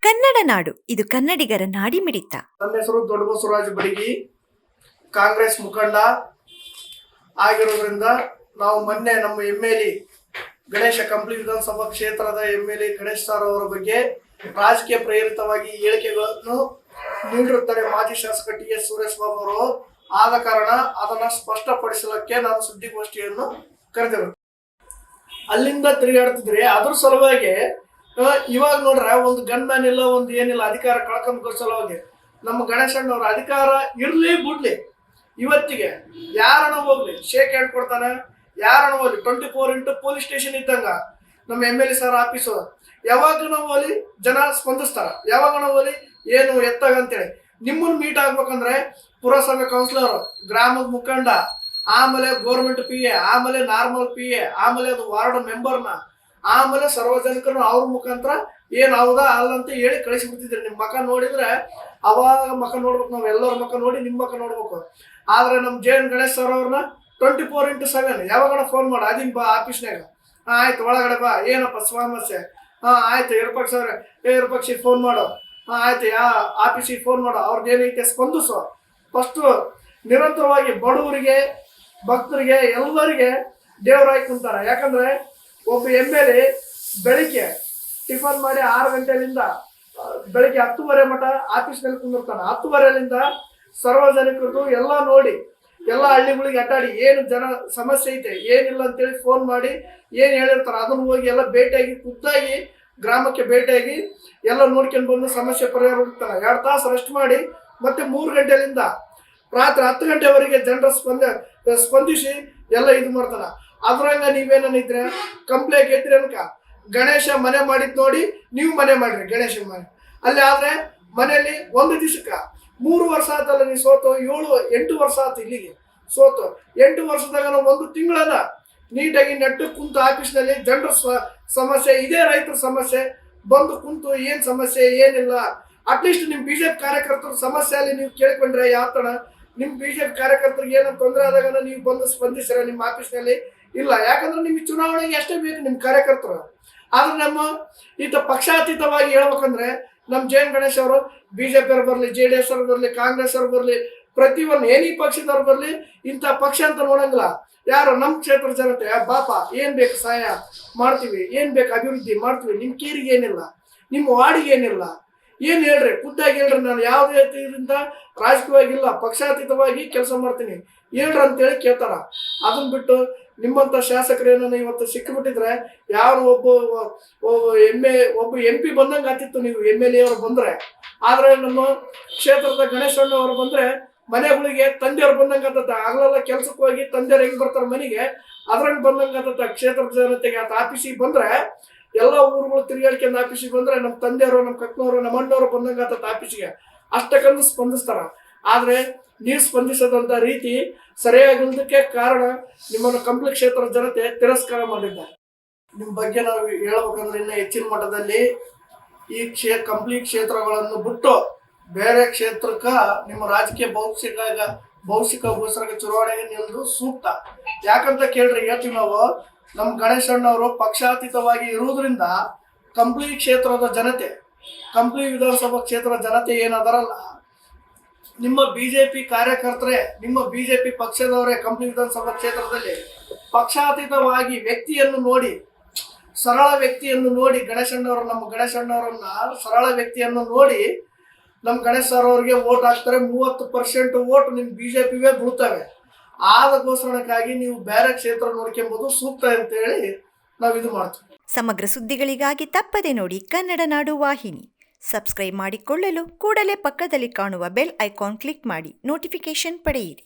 ಕನ್ನಡ ನಾಡು, ಇದು ಕನ್ನಡಿಗರ ನಾಡಿಮಿಡಿತ. ನನ್ನ ಹೆಸರು ದೊಡ್ಡ ಬಸವರಾಜ ಬಡಿಗಿ, ಕಾಂಗ್ರೆಸ್ ಮುಖಂಡ ಆಗಿರೋದ್ರಿಂದ ನಾವು ಮೊನ್ನೆ ನಮ್ಮ ಎಲ್ ಗಣೇಶ ಕಂಪ್ಲಿ ವಿಧಾನಸಭಾ ಕ್ಷೇತ್ರದ ಎಲ್ ಗಣೇಶ್ ಸರ್ ಅವರ ಬಗ್ಗೆ ರಾಜಕೀಯ ಪ್ರೇರಿತವಾಗಿ ಹೇಳಿಕೆಗಳನ್ನು ನೀಡಿರುತ್ತಾರೆ ಮಾಜಿ ಶಾಸಕ ಟಿ.ಎಸ್. ಸುರೇಶ್ ಬಾಬು ಅವರು. ಆದ ಕಾರಣ ಅದನ್ನು ಸ್ಪಷ್ಟಪಡಿಸಲಿಕ್ಕೆ ನಾನು ಸುದ್ದಿಗೋಷ್ಠಿಯನ್ನು ಕರೆದರು. ಅಲ್ಲಿಂದ ತಿರುಗಾಡ್ತಿದ್ರೆ ಅದ್ರ ಸಲುವಾಗಿ ಇವಾಗ ನೋಡ್ರೆ ಒಂದು ಗನ್ ಮ್ಯಾನ್ ಇಲ್ಲ, ಒಂದು ಏನಿಲ್ಲ, ಅಧಿಕಾರ ಕಳ್ಕೊಂಡ್ ಸಲುವಾಗಿ ನಮ್ಮ ಗಣೇಶಣ್ಣವ್ರ ಅಧಿಕಾರ ಇರ್ಲಿ ಬಿಡ್ಲಿ, ಇವತ್ತಿಗೆ ಯಾರನ್ನ ಹೋಗ್ಲಿ ಶೇಕ್ ಹ್ಯಾಂಡ್ ಕೊಡ್ತಾನೆ, ಯಾರನ್ನ ಹೋಗ್ಲಿ 24x ಪೊಲೀಸ್ ಸ್ಟೇಷನ್ ಇದ್ದಂಗ ನಮ್ಮ ಎಲ್ ಸರ್ ಆಫೀಸು. ಯಾವಾಗ ನಾವು ಹೋಗ್ಲಿ ಜನ ಸ್ಪಂದಿಸ್ತಾರ, ಯಾವಾಗ ನಾವು ಹೋಗ್ಲಿ ಏನು ಎತ್ತಾಗ ಅಂತೇಳಿ. ನಿಮ್ಮನ್ನು ಮೀಟ್ ಆಗ್ಬೇಕಂದ್ರೆ ಪುರಸಭೆ ಕೌನ್ಸಿಲರ್, ಗ್ರಾಮದ ಮುಖಂಡ, ಆಮೇಲೆ ಗೋರ್ಮೆಂಟ್ PA, ಆಮೇಲೆ ನಾರ್ಮಲ್ PA, ಆಮೇಲೆ ಅದು ವಾರ್ಡ್ ಮೆಂಬರ್ನ, ಆಮೇಲೆ ಸಾರ್ವಜನಿಕರು ಅವ್ರ ಮುಖಾಂತರ ಏನ್ ಹೌದಾ ಅಲ್ಲ ಅಂತ ಹೇಳಿ ಕಳಿಸಿಬಿಡ್ತಿದ್ರಿ. ನಿಮ್ಮ ಮಕ್ಕ ನೋಡಿದ್ರೆ ಅವಾಗ ಮಕ್ಕ ನೋಡ್ಬೇಕು, ನಾವು ಎಲ್ಲರ ಮಕ್ಕ ನೋಡಿ ನಿಮ್ಮ ಮಕ್ಕ ನೋಡ್ಬೇಕು. ಆದ್ರೆ ನಮ್ಮ ಜೆ.ಎನ್. ಗಣೇಶ್ ಸರ್ ಅವ್ರನ್ನ 24x7 ಯಾವಾಗ ಫೋನ್ ಮಾಡ, ಅದಿನ್ ಬಾ ಆಫೀಸ್ನಾಗ, ಆಯ್ತು ಒಳಗಡೆ ಬಾ, ಏನಪ್ಪ ಸಮಸ್ಯೆ, ಆಯ್ತು ಇರ್ಪಕ್ಷ ಅವ್ರೆ, ಇರ್ಪಕ್ಷಿಗೆ ಫೋನ್ ಮಾಡು, ಆಯ್ತು ಆಫೀಸಿಗೆ ಫೋನ್ ಮಾಡು, ಅವ್ರದ್ದು ಏನೈತೆ ಸ್ಪಂದಿಸು. ಫಸ್ಟು ನಿರಂತರವಾಗಿ ಬಡವರಿಗೆ, ಭಕ್ತರಿಗೆ, ಎಲ್ಲರಿಗೆ ದೇವರಾಗಿ ಕುಂತಾರೆ. ಯಾಕಂದ್ರೆ ಒಬ್ಬ MLA ಬೆಳಿಗ್ಗೆ ಟಿಫನ್ ಮಾಡಿ 6 ಗಂಟೆಯಿಂದ ಬೆಳಿಗ್ಗೆ 10:30 ಮಟ ಆಫೀಸ್ನಲ್ಲಿ ಕುಂದಿರ್ತಾನೆ. 10:30ರಿಂದ ಸಾರ್ವಜನಿಕರದು ಎಲ್ಲ ನೋಡಿ, ಎಲ್ಲ ಹಳ್ಳಿಗಳಿಗೆ ಅಡ್ಡಾಡಿ ಏನು ಜನ ಸಮಸ್ಯೆ ಐತೆ ಏನಿಲ್ಲ ಅಂತೇಳಿ ಫೋನ್ ಮಾಡಿ ಏನು ಹೇಳಿರ್ತಾರೆ ಅದನ್ನು ಹೋಗಿ ಎಲ್ಲ ಭೇಟಿಯಾಗಿ, ಖುದ್ದಾಗಿ ಗ್ರಾಮಕ್ಕೆ ಭೇಟಿಯಾಗಿ ಎಲ್ಲ ನೋಡ್ಕೊಂಡು ಬಂದು ಸಮಸ್ಯೆ ಪರಿಹಾರ ಹುಡುಕ್ತಾನೆ. 2 ತಾಸು ರೆಸ್ಟ್ ಮಾಡಿ ಮತ್ತೆ 3 ಗಂಟೆಯಿಂದ ರಾತ್ರಿ 10 ಗಂಟೆವರೆಗೆ ಜನರ ಸ್ಪಂದಿಸಿ ಎಲ್ಲ ಇದು ಮಾಡ್ತಾನೆ. ಅದ್ರಂಗ ನೀವೇನಿದ್ರೆ ಕಂಪ್ಲೇಂಟ್ ಎತ್ತಿರಿ ಅನ್ಕ ಗಣೇಶ ಮನೆ ಮಾಡಿದ್ ನೋಡಿ ನೀವು ಮನೆ ಮಾಡ್ರಿ ಗಣೇಶ ಮನೆ ಅಲ್ಲಿ. ಆದ್ರೆ ಮನೆಯಲ್ಲಿ ಒಂದು ದಿವಸಕ್ಕೆ 3 ವರ್ಷ ಆತಲ್ಲ ನೀವು ಸೋತು, 7-8 ವರ್ಷ ಆಯ್ತು ಇಲ್ಲಿಗೆ ಸೋತು. 8 ವರ್ಷದಾಗ ನಾವು 1 ತಿಂಗಳನ್ನ ನೀಟಾಗಿ ನೆಟ್ಟು ಕುಂತು ಆಫೀಸ್ನಲ್ಲಿ ಜನರ ಸಮಸ್ಯೆ, ಇದೇ ರೈತರ ಸಮಸ್ಯೆ ಬಂದು ಕುಂತು ಏನು ಸಮಸ್ಯೆ ಏನಿಲ್ಲ, ಅಟ್ಲೀಸ್ಟ್ ನಿಮ್ಮ BJP ಕಾರ್ಯಕರ್ತರ ಸಮಸ್ಯೆ ಅಲ್ಲಿ ನೀವು ಕೇಳ್ಕೊಂಡ್ರೆ ಯಾತಣ, ನಿಮ್ಮ BJP ಕಾರ್ಯಕರ್ತರಿಗೆ ಏನೋ ತೊಂದರೆ ಆದಾಗ ನೀವು ಬಂದು ಸ್ಪಂದಿಸ್ರ ನಿಮ್ಮ ಆಫೀಸ್ನಲ್ಲಿ ಇಲ್ಲ. ಯಾಕಂದ್ರೆ ನಿಮ್ಗೆ ಚುನಾವಣೆಗೆ ಅಷ್ಟೇ ಬೇಕು ನಿಮ್ಮ ಕಾರ್ಯಕರ್ತರು. ಆದ್ರೆ ನಮ್ಮ ಪಕ್ಷಾತೀತವಾಗಿ ಹೇಳ್ಬೇಕಂದ್ರೆ ನಮ್ಮ ಜೆ.ಎನ್. ಗಣೇಶ್ ಅವರು BJP ಅವ್ರು ಬರಲಿ, JDS ಅವ್ರು ಬರಲಿ, ಕಾಂಗ್ರೆಸ್ ಅವ್ರು ಬರಲಿ, ಪ್ರತಿಯೊಂದು ಏನಿ ಪಕ್ಷದವ್ರು ಬರಲಿ, ಇಂಥ ಪಕ್ಷ ಅಂತ ನೋಡಂಗಿಲ್ಲ. ಯಾರು ನಮ್ಮ ಕ್ಷೇತ್ರ ಜನತೆ ಬಾಪ ಏನು ಬೇಕು ಸಹಾಯ ಮಾಡ್ತೀವಿ, ಏನು ಬೇಕು ಅಭಿವೃದ್ಧಿ ಮಾಡ್ತೀವಿ, ನಿಮ್ಮ ಕೀರಿಗೆ ಏನಿಲ್ಲ, ನಿಮ್ಮ ವಾರ್ಡಿಗೆ ಏನಿಲ್ಲ, ಏನು ಹೇಳ್ರಿ ಖುದ್ದಾಗಿ ಹೇಳ್ರಿ, ನಾನು ಯಾವುದೇ ರೀತಿಯಿಂದ ರಾಜಕೀಯವಾಗಿಲ್ಲ, ಪಕ್ಷಾತೀತವಾಗಿ ಕೆಲಸ ಮಾಡ್ತೀನಿ ಹೇಳ್ರಿ ಅಂತೇಳಿ ಕೇಳ್ತಾರ. ಅದನ್ನ ಬಿಟ್ಟು ನಿಮ್ಮಂಥ ಶಾಸಕರೇನ ಇವತ್ತು ಸಿಕ್ಕಿಬಿಟ್ಟಿದ್ರೆ ಯಾರು ಒಬ್ಬ MP ಬಂದಂಗೆ ಆಗ್ತಿತ್ತು ನೀವು MLA ಅವರು ಬಂದ್ರೆ. ಆದ್ರೆ ನಮ್ಮ ಕ್ಷೇತ್ರದ ಗಣೇಶಣ್ಣ ಅವರು ಬಂದ್ರೆ ಮನೆಗಳಿಗೆ ತಂದೆಯವ್ರು ಬಂದಂಗೆ ಆಗ್ತದ. ಆಗ್ಲೆಲ್ಲ ಕೆಲ್ಸಕ್ಕೆ ಹೋಗಿ ತಂದೆಯವ್ರು ಹೆಂಗ್ ಬರ್ತಾರೆ ಮನೆಗೆ, ಅದ್ರಂಗೆ ಬಂದಂಗೆ ಆಗ್ತದ. ಕ್ಷೇತ್ರದ ಜನತೆಗೆ ಆತ ಆಫೀಸಿಗೆ ಬಂದ್ರೆ ಎಲ್ಲ ಊರುಗಳು ತಿರುಗಾಡ್ಕೊಂಡು ಆಫೀಸಿಗೆ ಬಂದ್ರೆ ನಮ್ಮ ತಂದೆಯವರು, ನಮ್ಮ ಕಕ್ಕನವರು, ನಮ್ಮ ಅಣ್ಣವರು ಬಂದಂಗೆ ಆಗ್ತದ ಆಫೀಸಿಗೆ, ಅಷ್ಟಕ್ಕಂದು ಸ್ಪಂದಿಸ್ತಾರ. ಆದ್ರೆ ನೀವು ಸ್ಪಂದಿಸದಂತ ರೀತಿ ಸರಿಯಾಗಿಲ್ಲದಕ್ಕೆ ಕಾರಣ ನಿಮ್ಮನ್ನು ಕಂಪ್ಲಿ ಕ್ಷೇತ್ರದ ಜನತೆ ತಿರಸ್ಕಾರ ಮಾಡಿದ್ದಾರೆ. ನಿಮ್ಮ ಬಗ್ಗೆ ನಾವು ಹೇಳ್ಬೇಕಂದ್ರೆ ಇನ್ನು ಹೆಚ್ಚಿನ ಮಟ್ಟದಲ್ಲಿ ಈ ಕಂಪ್ಲಿ ಕ್ಷೇತ್ರಗಳನ್ನು ಬಿಟ್ಟು ಬೇರೆ ಕ್ಷೇತ್ರಕ್ಕೆ ನಿಮ್ಮ ರಾಜಕೀಯ ಭವಿಷ್ಯಕ್ಕೋಸ್ಕರ ಚುನಾವಣೆಗೆ ನಿಲ್ಲೋದು ಸೂಕ್ತ. ಯಾಕಂತ ಕೇಳ್ರಿ, ಹೇಳ್ತೀವಿ ನಾವು, ನಮ್ಮ ಗಣೇಶಣ್ಣವರು ಪಕ್ಷಾತೀತವಾಗಿ ಇರುವುದರಿಂದ ಕಂಪ್ಲಿ ಕ್ಷೇತ್ರದ ಜನತೆ, ಕಂಪ್ಲಿ ವಿಧಾನಸಭಾ ಕ್ಷೇತ್ರದ ಜನತೆ ಏನದಾರಲ್ಲ, ನಿಮ್ಮ BJP ಕಾರ್ಯಕರ್ತರೇ, ನಿಮ್ಮ BJP ಪಕ್ಷದವರೇ ಕಂಪ್ಲಿ ವಿಧಾನಸಭಾ ಕ್ಷೇತ್ರದಲ್ಲಿ ಪಕ್ಷಾತೀತವಾಗಿ ವ್ಯಕ್ತಿಯನ್ನು ನೋಡಿ, ಸರಳ ವ್ಯಕ್ತಿಯನ್ನು ನೋಡಿ, ನಮ್ಮ ಗಣೇಶಣ್ಣವರನ್ನ ಸರಳ ವ್ಯಕ್ತಿಯನ್ನು ನೋಡಿ ನಮ್ಮ ಗಣೇಶ್ ಸರ್ ಅವ್ರಿಗೆ ವೋಟ್ ಹಾಕ್ತಾರೆ. 30% ವೋಟ್ ನಿಮ್ಮ BJPಗೆ ಬೀಳ್ತವೆ. ಆದಗೋಸ್ಕರಕ್ಕಾಗಿ ನೀವು ಬೇರೆ ಕ್ಷೇತ್ರ ನೋಡ್ಕೊಂಬೋದು ಸೂಕ್ತ ಅಂತ ಹೇಳಿ ನಾವು ಇದು ಮಾಡ್ತೀವಿ. ಸಮಗ್ರ ಸುದ್ದಿಗಳಿಗಾಗಿ ತಪ್ಪದೆ ನೋಡಿ ಕನ್ನಡ ನಾಡು ವಾಹಿನಿ. ಸಬ್ಸ್ಕ್ರೈಬ್ ಮಾಡಿಕೊಳ್ಳಲು ಕೂಡಲೇ ಪಕ್ಕದಲ್ಲಿ ಕಾಣುವ ಬೆಲ್ ಐಕಾನ್ ಕ್ಲಿಕ್ ಮಾಡಿ ನೋಟಿಫಿಕೇಶನ್ ಪಡೆಯಿರಿ.